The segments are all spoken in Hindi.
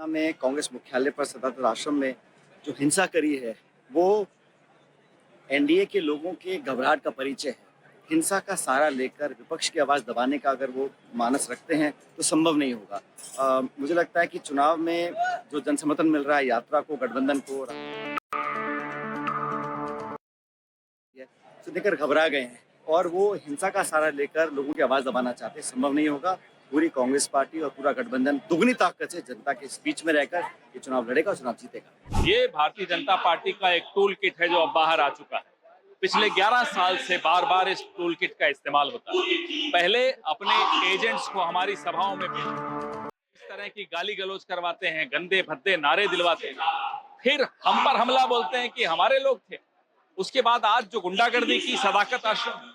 पटना में कांग्रेस मुख्यालय पर सदाकत आश्रम में जो हिंसा करी है वो एनडीए के लोगों के घबराहट का परिचय है। हिंसा का सहारा लेकर विपक्ष की आवाज़ दबाने का अगर वो मानस रखते हैं तो संभव नहीं होगा। मुझे लगता है कि चुनाव में जो जनसमर्थन मिल रहा है यात्रा को, गठबंधन को, से लेकर घबरा गए हैं और वो हिंसा का सहारा लेकर लोगों की आवाज़ दबाना चाहते हैं। संभव नहीं होगा। पूरी कांग्रेस पार्टी और पूरा गठबंधन दुगनी ताकत से जनता के बीच में रहकर ये चुनाव लड़ेगा और चुनाव जीतेगा। ये भारतीय जनता पार्टी का एक टूल किट है जो अब बाहर आ चुका है। पिछले 11 साल से बार बार इस टूल किट का इस्तेमाल होता है। पहले अपने एजेंट्स को हमारी सभाओं में इस तरह की गाली गलौज करवाते हैं, गंदे भद्दे नारे दिलवाते हैं, फिर हम पर हमला बोलते हैं कि हमारे लोग थे। उसके बाद आज जो गुंडागर्दी की सदाकत आश्रम,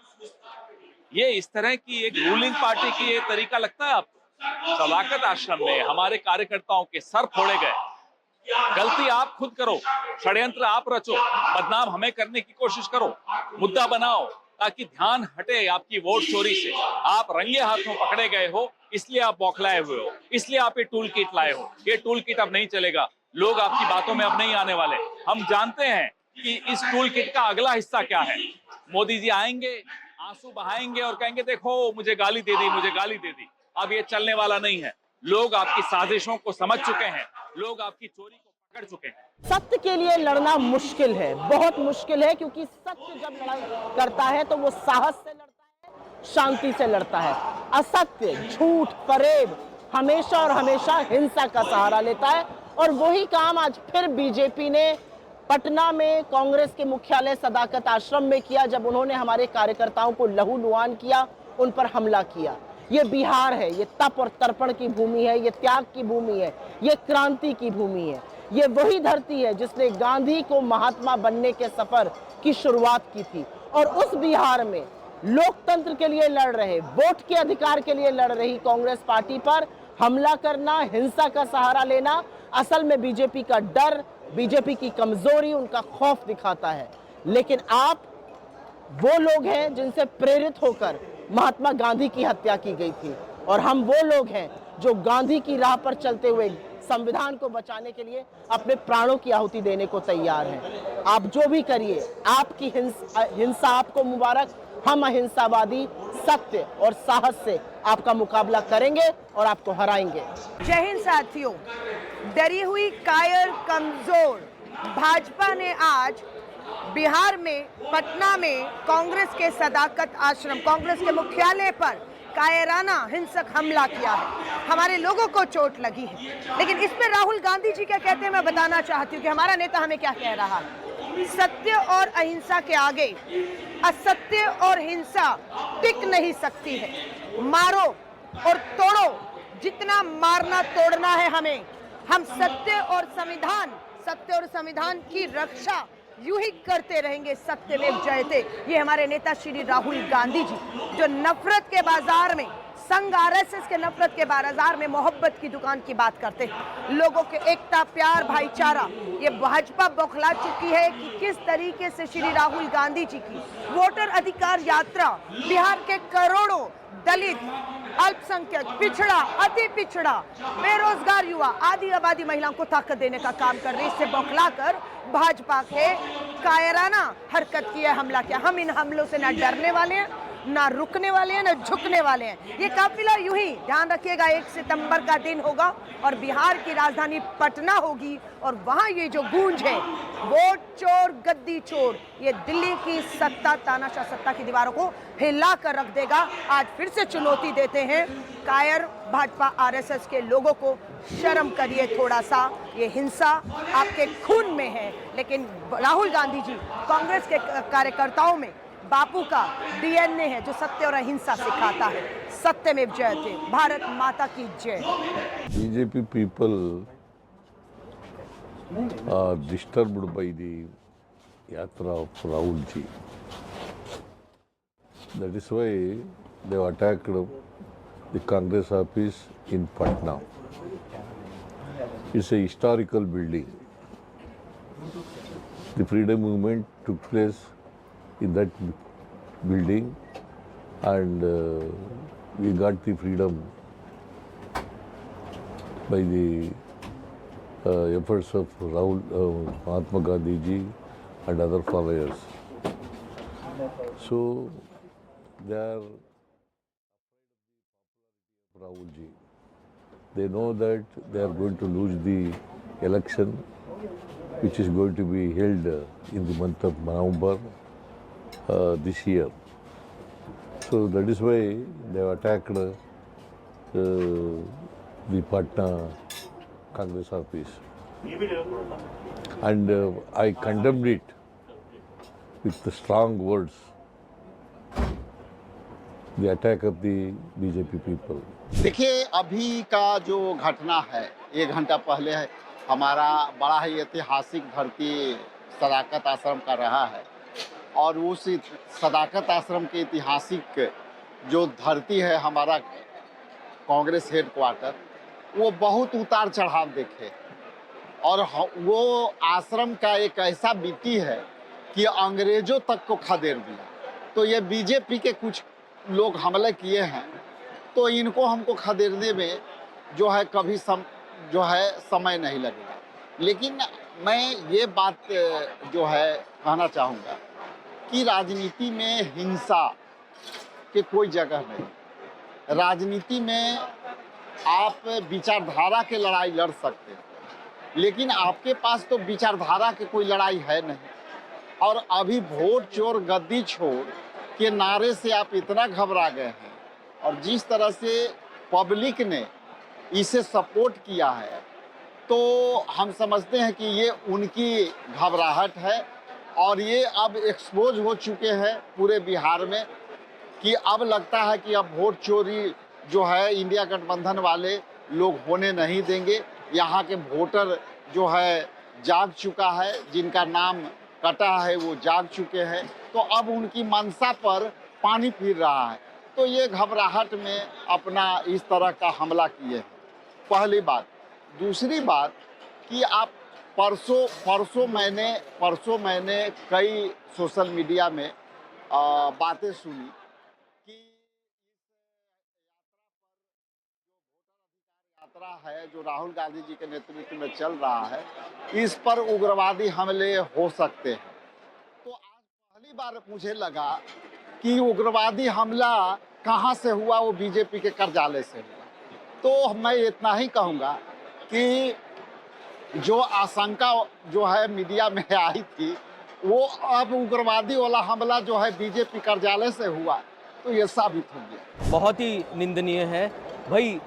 ये इस तरह की एक रूलिंग पार्टी की ये तरीका लगता है आपको? सदाकत आश्रम में हमारे कार्यकर्ताओं के सर फोड़े गए। गलती आप खुद करो, षड्यंत्र आप रचो, बदनाम हमें करने की कोशिश करो, मुद्दा बनाओ ताकि ध्यान हटे आपकी वोट चोरी से। आप रंगे हाथों पकड़े गए हो, इसलिए आप बौखलाए हुए हो, इसलिए आप ये टूल किट लाए हो। ये टूल किट अब नहीं चलेगा। लोग आपकी बातों में अब नहीं आने वाले। हम जानते हैं कि इस टूल किट का अगला हिस्सा क्या है। मोदी जी आएंगे, आंसू बहाएंगे और कहेंगे देखो मुझे गाली दे दी, मुझे गाली दे दी। अब ये चलने वाला नहीं है। लोग आपकी साजिशों को समझ चुके हैं, लोग आपकी चोरी को पकड़ चुके हैं। सत्य के लिए लड़ना मुश्किल है, बहुत मुश्किल है, क्योंकि सत्य जब लड़ाई करता है तो वो साहस से लड़ता है, शांति से लड़ता है। असत्य, झूठ, फरेब हमेशा और हमेशा हिंसा का सहारा लेता है। और वही काम आज फिर बीजेपी ने पटना में कांग्रेस के मुख्यालय सदाकत आश्रम में किया, जब उन्होंने हमारे कार्यकर्ताओं को लहूलुहान किया, उन पर हमला किया। ये बिहार है, ये तप और तर्पण की भूमि है, ये त्याग की भूमि है, ये क्रांति की भूमि है। ये वही धरती है जिसने गांधी को महात्मा बनने के सफर की शुरुआत की थी। और उस बिहार में लोकतंत्र के लिए लड़ रहे, वोट के अधिकार के लिए लड़ रही कांग्रेस पार्टी पर हमला करना, हिंसा का सहारा लेना असल में बीजेपी का डर, बीजेपी की कमजोरी, उनका खौफ दिखाता है। लेकिन आप वो लोग हैं जिनसे प्रेरित होकर महात्मा गांधी की हत्या की गई थी, और हम वो लोग हैं जो गांधी की राह पर चलते हुए संविधान को बचाने के लिए अपने प्राणों की आहुति देने को तैयार हैं। आप जो भी करिए, आपकी हिंसा आपको मुबारक। हम अहिंसावादी सत्य और साहस से आपका मुकाबला करेंगे और आपको हराएंगे। जय हिंद साथियों। डरी हुई, कायर, कमजोर भाजपा ने आज बिहार में पटना में कांग्रेस के सदाकत आश्रम, कांग्रेस के मुख्यालय पर कायराना हिंसक हमला किया है। हमारे लोगों को चोट लगी है। लेकिन इस पे राहुल गांधी जी क्या कहते हैं, मैं बताना चाहती हूँ कि हमारा नेता हमें क्या कह रहा है। सत्य और अहिंसा के आगे असत्य और हिंसा टिक नहीं सकती है। मारो और तोड़ो, जितना मारना तोड़ना है हमें। हम सत्य और संविधान की रक्षा यूं ही करते रहेंगे। सत्यमेव जयते। ये हमारे नेता श्री राहुल गांधी जी, जो नफरत के बाजार में, संघ आरएसएस के नफरत के बाजार में मोहब्बत की दुकान की बात करते हैं। लोगों के एकता, प्यार, भाईचारा, ये भाजपा बौखला चुकी है कि किस तरीके से श्री राहुल गांधी जी की वोटर अधिकार यात्रा बिहार के करोड़ों दलित, अल्पसंख्यक, पिछड़ा, अति पिछड़ा, बेरोजगार युवा, आदि आबादी महिलाओं को ताकत देने का काम कर रही है। इससे बौखलाकर भाजपा के कायराना हरकत की है, हमला किया। हम इन हमलों से ना डरने वाले हैं, ना रुकने वाले हैं, ना झुकने वाले हैं। ये काफिला यूं ही, ध्यान रखिएगा, 1 सितंबर का दिन होगा और बिहार की राजधानी पटना होगी, और वहां ये जो गूंज है, वोट चोर, गद्दी चोर, ये दिल्ली की सत्ता, तानाशाह सत्ता की दीवारों को हिला कर रख देगा। आज फिर से चुनौती देते हैं कायर भाजपा आरएसएस के लोगों को, शर्म करिए थोड़ा सा। ये हिंसा आपके खून में है, लेकिन राहुल गांधी जी, कांग्रेस के कार्यकर्ताओं में बापू का डीएनए है जो सत्य और अहिंसा सिखाता है। सत्यमेव जयते। भारत माता की जय। BJP people are disturbed by the yatra of Rahul ji. That is why they have attacked the Congress office in Patna. It's a historical building. The freedom movement took place in that building, and we got the freedom by the efforts of Rahul, Mahatma Gandhi ji and other followers. So they are Rahul ji. They know that they are going to lose the election, which is going to be held in the month of November this year. So that is why they have attacked the Patna Congress office. And I condemned it with the strong words, the attack of the BJP people. देखिए, अभी का जो घटना है 1 घंटा पहले है, हमारा बड़ा ही ऐतिहासिक धरती सदाकत आश्रम का रहा है और उस सदाकत आश्रम के ऐतिहासिक जो धरती है हमारा कांग्रेस हेडक्वार्टर, वो बहुत उतार चढ़ाव देखे और वो आश्रम का एक ऐसा मिट्टी है कि अंग्रेजों तक को खदेड़ दिया। तो ये बीजेपी के कुछ लोग हमले किए हैं, तो इनको हमको खदेड़ने में जो है कभी समय नहीं लगेगा। लेकिन मैं ये बात जो है कहना चाहूँगा कि राजनीति में हिंसा के कोई जगह नहीं। राजनीति में आप विचारधारा के लड़ाई लड़ सकते हैं, लेकिन आपके पास तो विचारधारा के कोई लड़ाई है नहीं। और अभी वोट चोर गद्दी छोड़ के नारे से आप इतना घबरा गए हैं और जिस तरह से पब्लिक ने इसे सपोर्ट किया है, तो हम समझते हैं कि ये उनकी घबराहट है और ये अब एक्सपोज हो चुके हैं पूरे बिहार में कि अब लगता है कि अब वोट चोरी जो है इंडिया गठबंधन वाले लोग होने नहीं देंगे। यहाँ के वोटर जो है जाग चुका है, जिनका नाम कटा है वो जाग चुके हैं, तो अब उनकी मंशा पर पानी फिर रहा है। तो ये घबराहट में अपना इस तरह का हमला किए हैं, पहली बात। दूसरी बात कि आप परसों मैंने कई सोशल मीडिया में बातें सुनी कि यात्रा है जो राहुल गांधी जी के नेतृत्व में चल रहा है, इस पर उग्रवादी हमले हो सकते हैं। तो आज पहली बार मुझे लगा कि उग्रवादी हमला कहाँ से हुआ, वो बीजेपी के कार्यालय से हुआ। तो मैं इतना ही कहूँगा कि जो आशंका जो है मीडिया में आई थी, वो अब उग्रवादी वाला हमला जो है बीजेपी कार्यालय से हुआ, तो ये साबित हो गया। बहुत ही निंदनीय है भाई।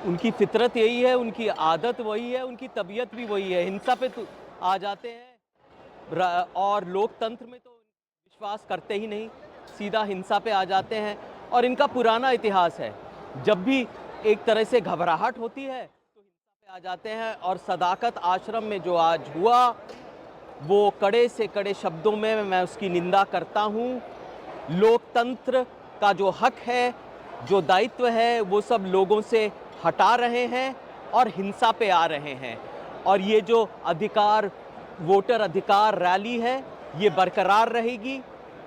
उनकी फितरत यही है, उनकी आदत वही है, उनकी तबीयत भी वही है। हिंसा पे तो आ जाते हैं और लोकतंत्र में तो विश्वास करते ही नहीं, सीधा हिंसा पे आ जाते हैं। और इनका पुराना इतिहास है, जब भी एक तरह से घबराहट होती है तो हिंसा पे आ जाते हैं। और सदाकत आश्रम में जो आज हुआ, वो कड़े से कड़े शब्दों में मैं उसकी निंदा करता हूँ। लोकतंत्र का जो हक है, जो दायित्व है, वो सब लोगों से हटा रहे हैं और हिंसा पे आ रहे हैं। और ये जो अधिकार, वोटर अधिकार रैली है, ये बरकरार रहेगी।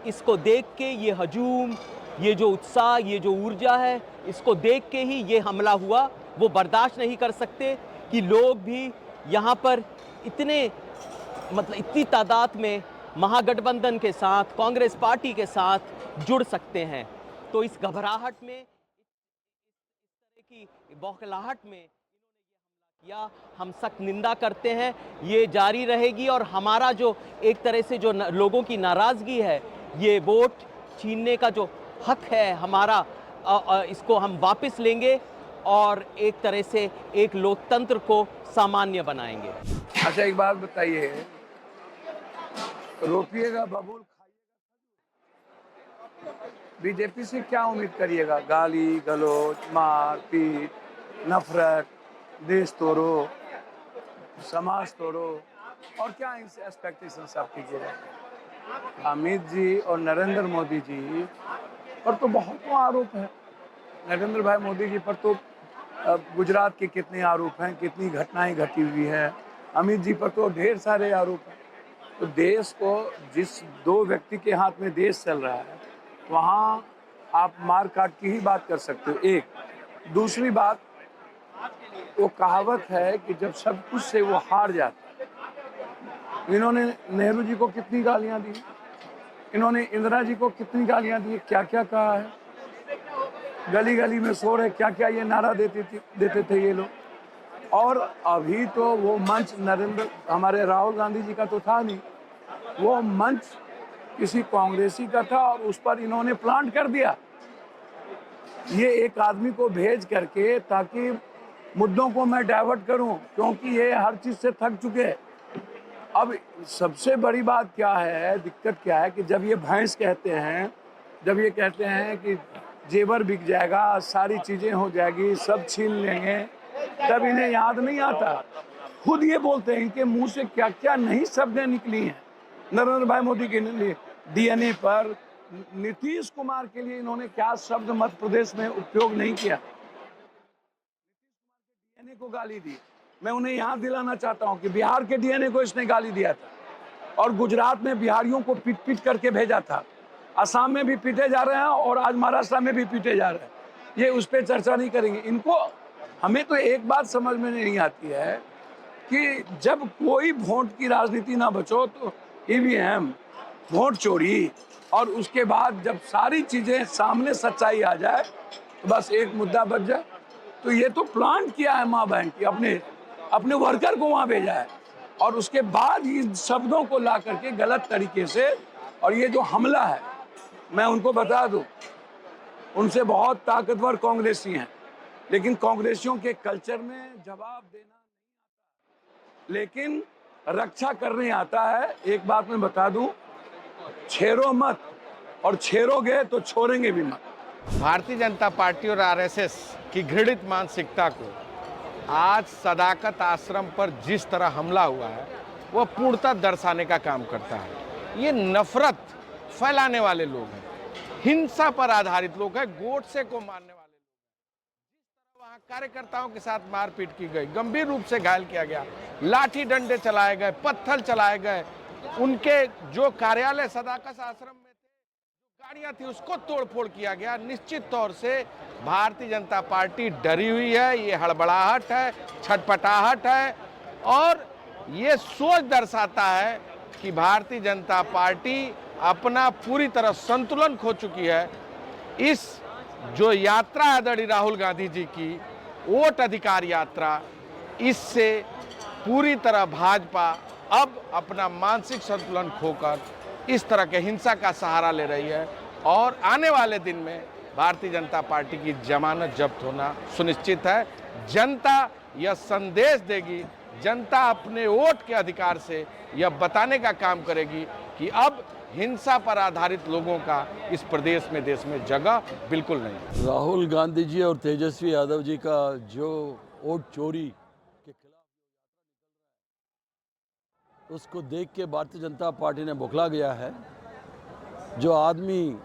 इसको देख के ये हजूम, ये जो उत्साह, ये जो ऊर्जा है, इसको देख के ही ये हमला हुआ। वो बर्दाश्त नहीं कर सकते कि लोग भी यहाँ पर इतनी तादाद में महागठबंधन के साथ, कांग्रेस पार्टी के साथ जुड़ सकते हैं। तो इस घबराहट में, इस तरह की बौखलाहट में इन्होंने ये हमला किया। हम सख्त निंदा करते हैं, ये जारी रहेगी। और हमारा जो एक तरह से जो लोगों की नाराज़गी है, ये वोट छीनने का जो हक है हमारा, इसको हम वापस लेंगे और एक तरह से एक लोकतंत्र को सामान्य बनाएंगे। अच्छा, एक बात बताइए, रोपिएगा बबूल, बीजेपी से क्या उम्मीद करिएगा? गाली गलौज, मार पीट, नफरत, देश तोड़ो, समाज तोड़ो, और क्या एक्सपेक्टेशंस आप कीजिएगा? अमित जी और नरेंद्र मोदी जी पर तो बहुत आरोप है। नरेंद्र भाई मोदी जी पर तो गुजरात के कितने आरोप हैं, कितनी घटनाएं घटी हुई हैं। अमित जी पर तो ढेर सारे आरोप हैं। तो देश को, जिस दो व्यक्ति के हाथ में देश चल रहा है, वहाँ आप मार काट की ही बात कर सकते हो। एक दूसरी बात, वो कहावत है कि जब सब कुछ से वो हार जाता है। इन्होंने नेहरू जी को कितनी गालियां दी, इन्होंने इंदिरा जी को कितनी गालियां दी, क्या क्या कहा है, गली गली में सो रहे, क्या क्या ये नारा देते थे ये लोग। और अभी तो वो मंच हमारे राहुल गांधी जी का तो था नहीं, वो मंच किसी कांग्रेसी का था और उस पर इन्होंने प्लांट कर दिया ये एक आदमी को भेज करके, ताकि मुद्दों को मैं डाइवर्ट करूं, क्योंकि ये हर चीज से थक चुके हैं। अब सबसे बड़ी बात क्या है, दिक्कत क्या है कि जब ये भैंस कहते हैं, जब ये कहते हैं कि जेवर बिक जाएगा, सारी चीजें हो जाएगी, सब छीन लेंगे, तब इन्हें याद नहीं आता। खुद ये बोलते हैं, इनके मुंह से क्या क्या नहीं शब्दें निकली हैं नरेंद्र भाई मोदी के लिए, डीएनए पर, नीतीश कुमार के लिए इन्होंने क्या शब्द मध्य प्रदेश में उपयोग नहीं किया, डीएनए को गाली दी। मैं उन्हें याद दिलाना चाहता हूं कि बिहार के डीएनए को इसने गाली दिया था, और गुजरात में बिहारियों को पीट पीट करके भेजा था, असम में भी पीटे जा रहे हैं और आज महाराष्ट्र में भी पीटे जा रहे हैं। ये उस पर चर्चा नहीं करेंगे। इनको, हमें तो एक बात समझ में नहीं आती है कि जब कोई वोट की राजनीति ना बचो तो ईवीएम, वोट चोरी, और उसके बाद जब सारी चीजें सामने सच्चाई आ जाए तो बस एक मुद्दा बच जाए। तो ये तो प्लांट किया है माँ बहन की, अपने वर्कर को वहां भेजा है, और उसके बाद इन शब्दों को ला करके गलत तरीके से, और ये जो हमला है, मैं उनको बता दूं, उनसे बहुत ताकतवर कांग्रेसी हैं, लेकिन कांग्रेसियों के कल्चर में जवाब देना नहीं आता, लेकिन रक्षा करने आता है। एक बात मैं बता दूं, छेड़ो मत, और छेड़ोगे तो छोड़ेंगे भी मत। भारतीय जनता पार्टी और आरएसएस की घृणित मानसिकता को आज सदाकत आश्रम पर जिस तरह हमला हुआ है, वो पूर्णतः दर्शाने का काम करता है। ये नफरत फैलाने वाले लोग हैं, हिंसा पर आधारित लोग हैं, गोडसे को मारने वाले लोग हैं। जिस तरह वहाँ कार्यकर्ताओं के साथ मारपीट की गई, गंभीर रूप से घायल किया गया, लाठी डंडे चलाए गए, पत्थर चलाए गए, उनके जो कार्यालय सदाकत आश्रम में थे, गाड़ियां थी, उसको तोड़फोड़ किया गया। निश्चित तौर से भारतीय जनता पार्टी डरी हुई है, ये हड़बड़ाहट है, छटपटाहट है, और ये सोच दर्शाता है कि भारतीय जनता पार्टी अपना पूरी तरह संतुलन खो चुकी है। इस जो यात्रा आदरणीय राहुल गांधी जी की वोट अधिकार यात्रा, इससे पूरी तरह भाजपा अब अपना मानसिक संतुलन खोकर इस तरह के हिंसा का सहारा ले रही है, और आने वाले दिन में भारतीय जनता पार्टी की जमानत जब्त होना सुनिश्चित है। जनता यह संदेश देगी, जनता अपने वोट के अधिकार से यह बताने का काम करेगी कि अब हिंसा पर आधारित लोगों का इस प्रदेश में, देश में जगह बिल्कुल नहीं। राहुल गांधी जी और तेजस्वी यादव जी का जो वोट चोरी के खिलाफ उसको देख के भारतीय जनता पार्टी ने बौखला गया है। जो आदमी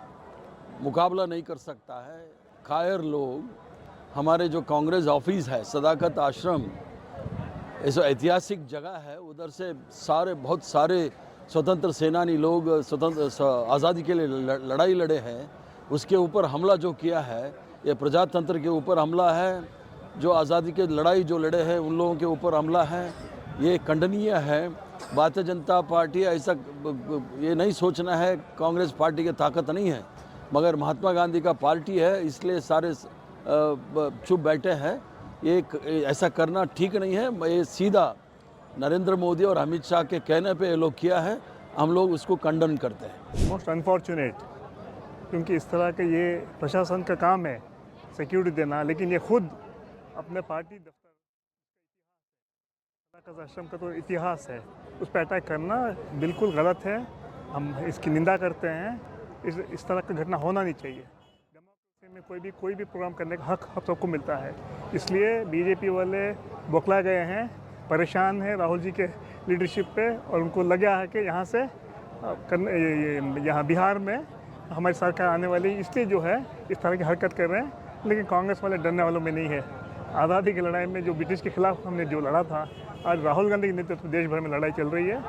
मुकाबला नहीं कर सकता है, कायर लोग, हमारे जो कांग्रेस ऑफिस है सदाकत आश्रम, ऐसा ऐतिहासिक जगह है, उधर से बहुत सारे स्वतंत्र सेनानी लोग आज़ादी के लिए लड़ाई लड़े हैं, उसके ऊपर हमला जो किया है, ये प्रजातंत्र के ऊपर हमला है। जो आज़ादी के लड़ाई जो लड़े हैं उन लोगों के ऊपर हमला है, ये खंडनीय है। भारतीय जनता पार्टी ऐसा ये नहीं सोचना है कांग्रेस पार्टी की ताकत नहीं है, मगर महात्मा गांधी का पार्टी है, इसलिए सारे चुप बैठे हैं। ये ऐसा करना ठीक नहीं है। ये सीधा नरेंद्र मोदी और अमित शाह के कहने पे ये लोग किया है, हम लोग उसको कंडन करते हैं। मोस्ट अनफॉर्चुनेट, क्योंकि इस तरह के ये प्रशासन का काम है सिक्योरिटी देना, लेकिन ये खुद अपने पार्टी दफ्तर सदाकत आश्रम का तो इतिहास है, उस पर अटैक करना बिल्कुल गलत है। हम इसकी निंदा करते हैं। इस तरह की घटना होना नहीं चाहिए। डेमोक्रेसी में कोई भी प्रोग्राम करने का हक सबको मिलता है। इसलिए बीजेपी वाले बौखला गए हैं, परेशान है राहुल जी के लीडरशिप पे, और उनको लगा है कि यहाँ से यहाँ बिहार में हमारी सरकार आने वाली, इसलिए जो है इस तरह की हरकत कर रहे हैं। लेकिन कांग्रेस वाले डरने वालों में नहीं है। आज़ादी की लड़ाई में जो ब्रिटिश के खिलाफ हमने जो लड़ा था, आज राहुल गांधी के नेतृत्व में देश भर में लड़ाई चल रही है।